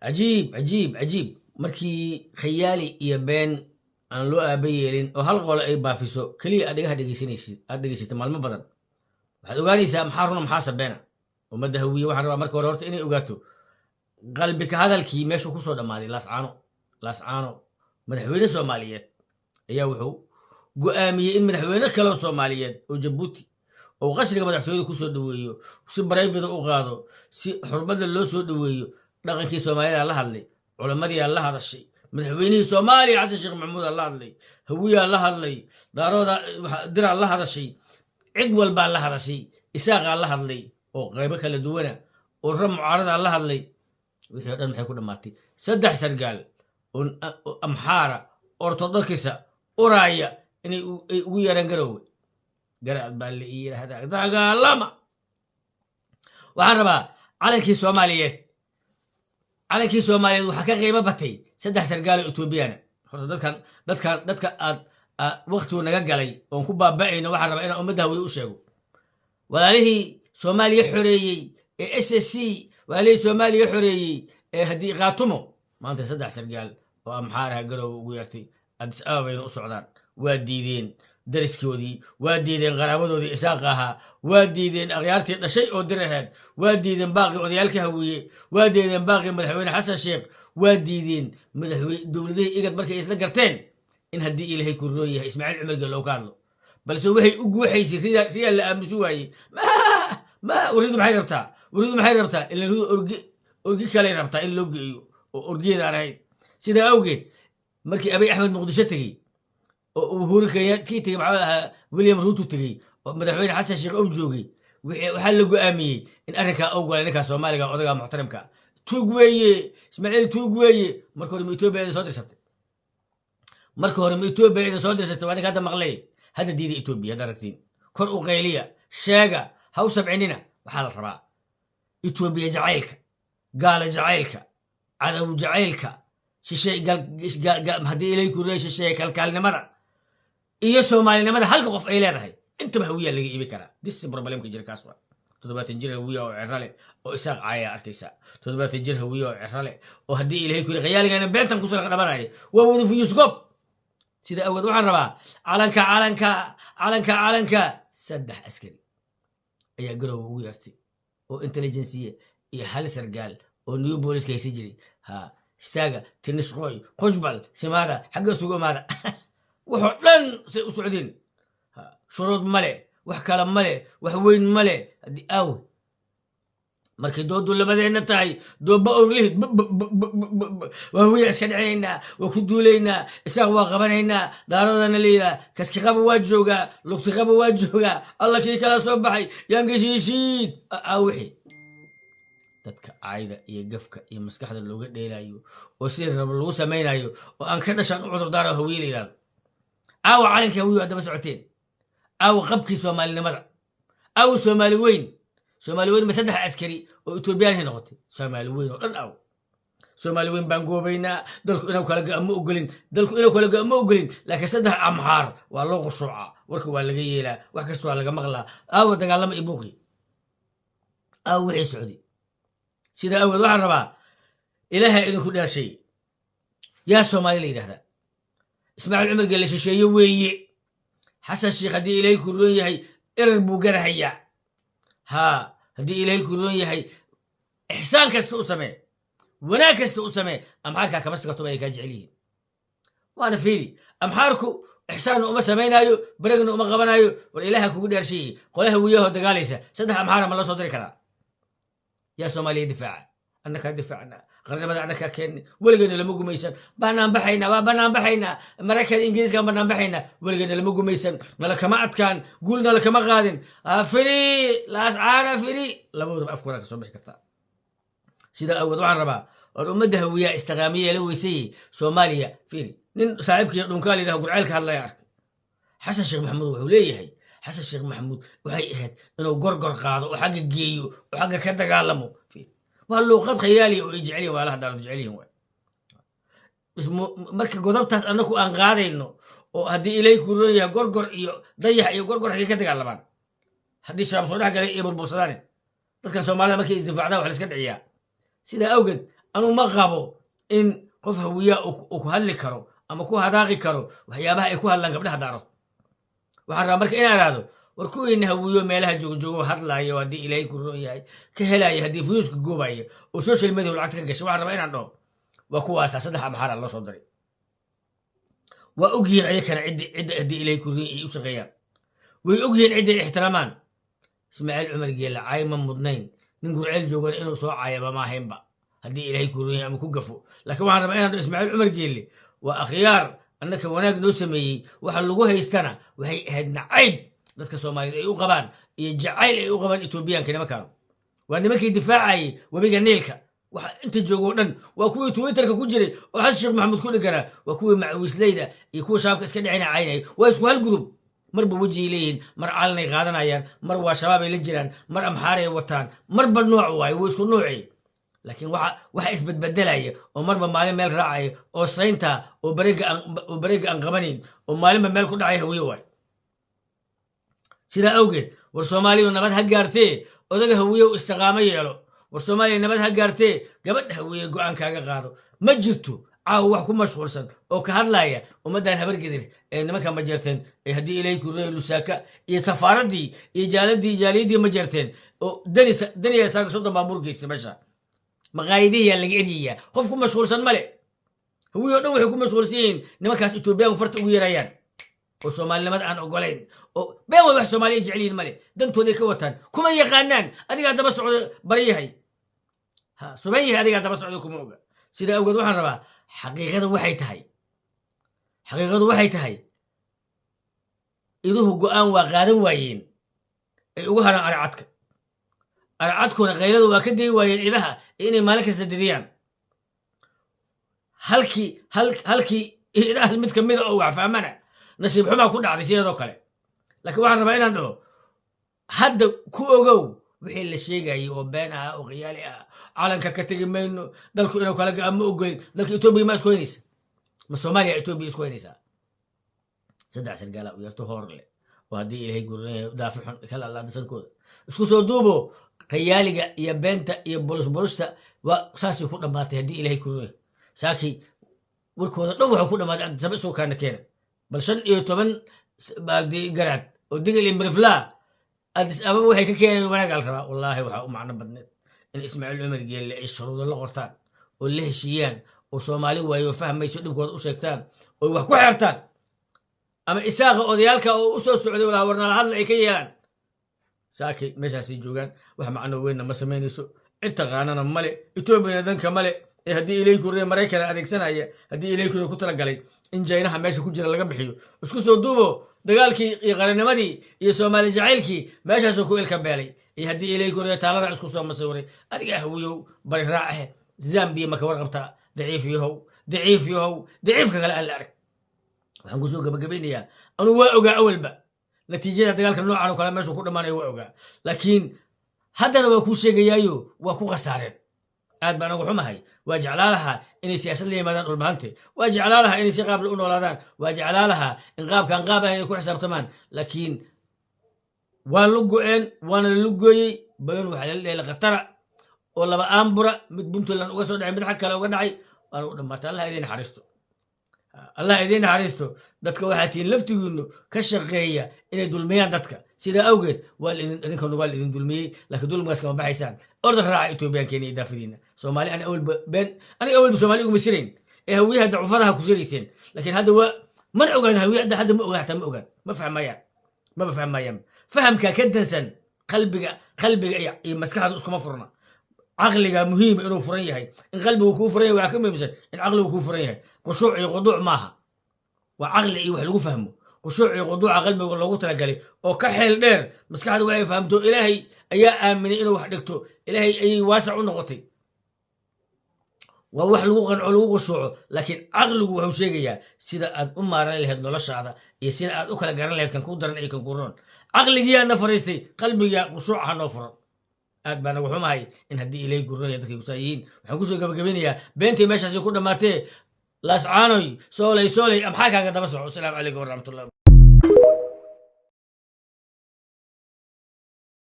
عجيب عجيب عجيب markii khayaali iyo been aan loo aaba yeelin oo hal qolo ay baafiso kaliya adiga dhegeysato maalmo badan waxaad ogaanaysaa maxaa runa maxaa sabeena ummadda hawiye waxaan rabaa marka hore horta inay ogaato qalbika hadalkii meeshuu kusoo dhammaaday laascaano madaxweyne soomaaliyeed ayaa wuxuu go'aamiyey in madaxweyne kaloo soomaaliyeed oo jabuuti oo qasriga madaxtooyada kusoo dhaweeyo si barayfida u qaado si xurmada loo soo dhaweeyo dhaqankii soomaalida la hadlay culamadii la hadashay madaxweynihii soomaaliya xasan sheekh maxamuud la hadlay hawiyaa la hadlay daarooda diraa la hadashay cid walbaa la hadashay isaaqaa la hadlay oo qaybo kala duwana oo rab mucaarada la hadlay wixii oo dhan maxay ku dhammaatay saddex sargaal oo amxaara ortodokisa uraaya inay ugu yeeraan garoowe garaad baa la yidhaahdaa dagaalama waxaan rabaa calankii soomaaliyeed waxaa ka qiimo batay saddex sargaal oo etoobiyana horta dadka aad waqtigu naga galay oon ku baaba'ayno waxaan rabaa inaan ummadda hawiye u sheego walaalihii soomaaliya xoreeyey ee SSC walaalihii soomaaliya xoreeyey ee haddii qaatumo maanta saddex sargaal oo amxaaraha garoowe ugu yeertay addis ababa bayna u socdaan waa diideen dariskoodii waa diideen qaraabadoodii isaaq ahaa waa diideen akhyaartii dhashay oo diraheed waa diideen baaqii odayaalka hawiye waa diideen baaqii madaxweyne xasan sheekh waa diideen dowladihii igad markay isla garteen in haddii ilaahay ku roon yahay ismaaciil cumar gelow ka hadlo balse waxay u guuxaysay riyaa la aamusi waayey waridu maxay rabtaa ila ridu orgi kaley rabtaa in loo geeyo oo orgiyeedaan ahayd sidaa awgeed markii abiy axmed muqdisho tegey oo uhuru kii tegey maxaa ahaa william ruutu tegey oo madaxweyne xasan sheekh ou joogay waxaa la go'aamiyey in arrinkaa ou galay ninkaa soomaaliga odagaa muxtarimka tuug weeye ismaaciil tuug weeye marka hore ma etoobiya idin soo dirsatay waa ninka hadda maqlay hadda diida etoobiya hadda aragtiin kor u qayliya sheega ha u sabcinina waxaa la rabaa etoobiya jacaylka gaala jacaylka cadow jacaylka haddii ilay ku shisheeye kalkaalnimada iyo soomaalinimada halka qof ay leedahay intaba hawiyaa laga iibi karaa dis problemka jira kaas waa 70 jir hawiya oo ciro leh oo isaaq caaya arkaysaa 70 jir hawiya oo ciro leh oo haddii ilaahay ku khayaaligana beentan kusoo laga dhamanaya waa wada fuyuskob sida awgeed waxaan rabaa calanka saddex askari ayaa garoowe ugu yeertay oo intelligensiya iyo hal sargaal oo new booliska haysan jiray istaaga tinisqooy qujbal simaada xagga sugu imaada wuxuu dhan say u socdeen shuruud male wax kale male wax weyn male haddii aawe markay doodu labadeenna tahay doobba orlihid waa wiya iska dhicinaynaa waa ku duulaynaa isaaq waa qabanaynaa daaradana layidhaha kaskiqaba waa joogaa lugtiqaba waa joogaa alla kii kala soo baxay yaangashiishiid wixii dadka caayda iyo gafka iyo maskaxda looga dheelayo oo sidii rabo lagu samaynayo oo aan ka dhashaan u cudurdaaro hawiye la yidhahdo aawa calanka hawiye waa daba socoteen aawa qabkii soomaalinimada aawa soomaali weyn ma saddex askari oo etoobiyaanhay noqotay soomaali weyn oo dhan aaw soomaali weyn baan goobaynaa dalku inuu kala ga'mo ogolin laakiin saddex amxaar waa loo qushuucaa warka waa laga yeelaa wax kasta waa laga maqlaa aawa dagaalama iyo buuqi aawa wixii socday sidaa awgeed waxaan rabaa ilaahay idinku dheershay yaa soomaali la yidhahdaa ismaaciil cumar gelle shisheeye weeye xasan sheekh haddii ilaahay ku roon yahay erar buu garahayaa haddii ilaahay ku roon yahay ixsaan kasta u samee wanaag kasta u samee amxaarkaa kama sigatuba ay kaa jecel yihiin waana fiiri amxaarku ixsaanna uma samaynaayo baragna uma qabanaayo war ilaaha kugu dheershay qolaha wiyahoo dagaalaysa saddex amxaara ma loo soo diri karaa يا سومالية دفاع أنك دفعنا قرنا بدأ أنك كن ولقينا لما قميسن بنام بحينا مركز الإنجليز كان بنام بحينا ولقينا لما قميسن لك ما كان قلنا لك ما غادن فري لا أسعار فري لابد أفكارك صبح كتا سيدا أول وعن ربا الأمة هوية استغامية لو يسي سوماليا فري نين صاحبك يقولون كالي له قول عيلك الله يعرف حسن الشيخ محمود وحوليه هي حسن الشيخ محمود waxay ahayd inuu gorgor qaado oo xagga geeyo oo xagga ka dagaalamo waa luuqad khiyaali oo ijeceli walaha dal ijeceliin way marka godobtaas anaku aan qaadayno oo hadii ilay ku rooyaa gorgor iyo dayax iyo gorgor xagga ka dagaalamaan hadii shabaab soo dhax galay iyo burbursadaan dadka Soomaalida markay isdifaacdaan wax la iska dhiciyaa sida awgeed أنا ما قابو إن قف هوية وكهلي كرو أما كوها داغي كرو وحيابها يكوها لان قبلها دارو وحرا مرك إنا رادو وركو إن هوية ميلها جوجو هطلع يودي إليه كرو ياي كهلا يهدي فيوس كجوباي وسوشيال ميديا والعكس كش وحرا إنا عندهم وكوا أساسا بحال الله صدري وأجين عليك أنا عدي إليه كرو يوسغيان ويأجين عدي احترامان اسماعيل عمر قال عايما مضنين نقول عيل جوجل إنه صوع عايبا ما هينبا هدي إلهي كوروني أم كوقفوا لكن واحد ربعنا إسماعيل عمر قال لي وأخيار أنك وناك نسمي وحلقوها يستنى وهي هدنا عيب ذاتك الصومالي أيو غبان يجعيل أيو غبان إتوبيان كنا مكانوا وأن مكي دفاعي وبيجا نيلك أنت جوجودن وأكوي تويتر كوجري وحس الشيخ محمود كل كنا وأكوي مع وسليدة يكون شابك اسكن عينه عيني ويسكو هالجروب مر بوجي لين مر عالني غادنا أيان مر وشباب يلجران مر أمحاري وطان مر بالنوع واي ويسكو نوعي لكن waxa isbadbedelaya oo marba maalin meel raacay oo saynta oo bariga aan qabanin oo maalinba meel ku dhacay hawiyo way sida awgeed war Soomaaliya nabad ha gaartee odaga hawiyo istiqaamo yeelo war Soomaaliya nabad ha gaartee gabadha hawiyo go'aan kaaga qaado ma jirto caaw wax ku mashquulsan oo ka hadlaya ummadan habar gidir ee nimanka ma jirteen ee hadii ilay ku reeyay Lusaka iyo safaaradii iyo jaalidii ma jirteen oo daniya saaga soo dambaamurkiisa meesha مقايدية اللي قرية خوفكم مشغول سن ملئ هو يودو وحكم مشغول سين نما كاس إثيوبيا وفرت ويريان وصومالي لمد أنا أقولين بين وح صومالي يجعلين ملئ دنتو ذيك وطن كم يقانان أدي قاعد بسعود بريهاي ها سمية أدي قاعد بسعودكم أوجا سيدا أوجا وحن ربا حقيقة وحي تهي إذا قان وقادم وايين وهنا على عتك أرعدكونا غيرده وكدي وين إذا إني مالك استديان هلكي إذا أزمت كمية أو فأمانة نسيب حما كنا عادي سيدا دوكالي لكن واحد ربعنا أنه حد كوغو وحيل الشيء جاي وبينها وغيالها عالم ككتير منه دلكو إنه كلا أم أقولين دلكو إثيوبيا ما إسكوينيس ما سوماليا إثيوبيا إسكوينيسا صدق سرقالا ويرتو هورلي وهدي إلهي يقولون دافع كلا الله دسن كود اسكو سو دوبو خيالك يا بنت يا بولستا وساسي كنا ما تهدي إلهي كروي ساكي وركونا لو وحو كنا ما سبق سو كان كينا بل شن يوتمن بالدي قرات ودي اللي مرفلا أدس أبا وحي كينا وانا قال ربا والله وحا معنا بدنت إن إسماعيل عمر قال لي الشروط الله غرتان والله هشيان وصومالي وهي فهم ما يسود بكود وشيكتان وحكو حيرتان أما إساقة أوديالك أو أسو السعودية ولا ورنا لهذا أي كيان ساكي مشاسي جوجان وح معنا وين ما سمينيسو انت غاننا ملي إثيوبيا دنك ملي هدي إليكو ري مريكان أديكسنايا هدي إليكو ku tala galay in jaynaha meesha ku jira laga bixiyo isku soo duubo dagaalkii iyo qaranimadii iyo Soomaali jacaylkii meeshaas ku ilka beelay iyo hadii Ileyku ree taalada isku soo masawray adiga hawiyo bari raaxe Zambia ma ka warqabta daciifka kale aan la arag waxaan ku soo gabagabeynaya anu waa ogaa awalba natiijada dagaalka noocan oo kale meesha ku dhamaanay waa ogaa laakiin haddana waa ku sheegayaayo waa ku qasaareen aad baan ugu xumahay waa jeclaalaha inay siyaasad la yimaadaan dhulbahanti waa jeclaalaha inay si qaab u noolaadaan waa jeclaalaha in qaabkan qaab ay ku xisaabtamaan laakiin waa lu go'een waana lu gooyay badan waxa la leeyahay qatara oo laba aambura mid Puntland uga soo dhacay mid xaq kale uga dhacay waan u dhamaatay Allah idin xariisto dadka waxa tiin laftigiinu ka shaqeeya inay dulmiyaan dadka sida awgeed waa idin dulmiyay laakiin dulmigaas kama baxaysaan orda raaca Itoobiyan keenay daafidina Soomaali ana awal Soomaali ugu masirin ee hawiyaha dacufadaha ku sirayeen laakiin hadda waa man ogaan hawiyaha hadda ma ogaan ma ogaan ma fahmayaan fahamka ka dansan qalbiga iyo maskaxda iskuma furna عقلك مهم إنه فريه إن قلبه كو فريه وعكمه مثلا إن عقله كو فريه خشوع خضوع معها وعقل إيه وحلو فهمه خشوع خضوع قلبه ولا قلت لك عليه أو كحل دير بس كحد وعي فهمته إلهي أي آمن إنه وحدكته إلهي أي واسع نغطي ووحلو قن علو خشوع لكن عقله هو شيء سيدا أم رأي له نلاش هذا يصير أكل جرن له كان كودرن أي كان كورون عقلي يا نفرستي قلبي يا خشوع نفر aad baan ugu xumahay in hadii ilay gurray dadkii ku saayiin waxaan ku soo gabagabeynaya beentii meeshaas ku dhamaatay laas caanoy soolay am xaqaaga daba soco. Assalaamu calaykum wa rahmatullahi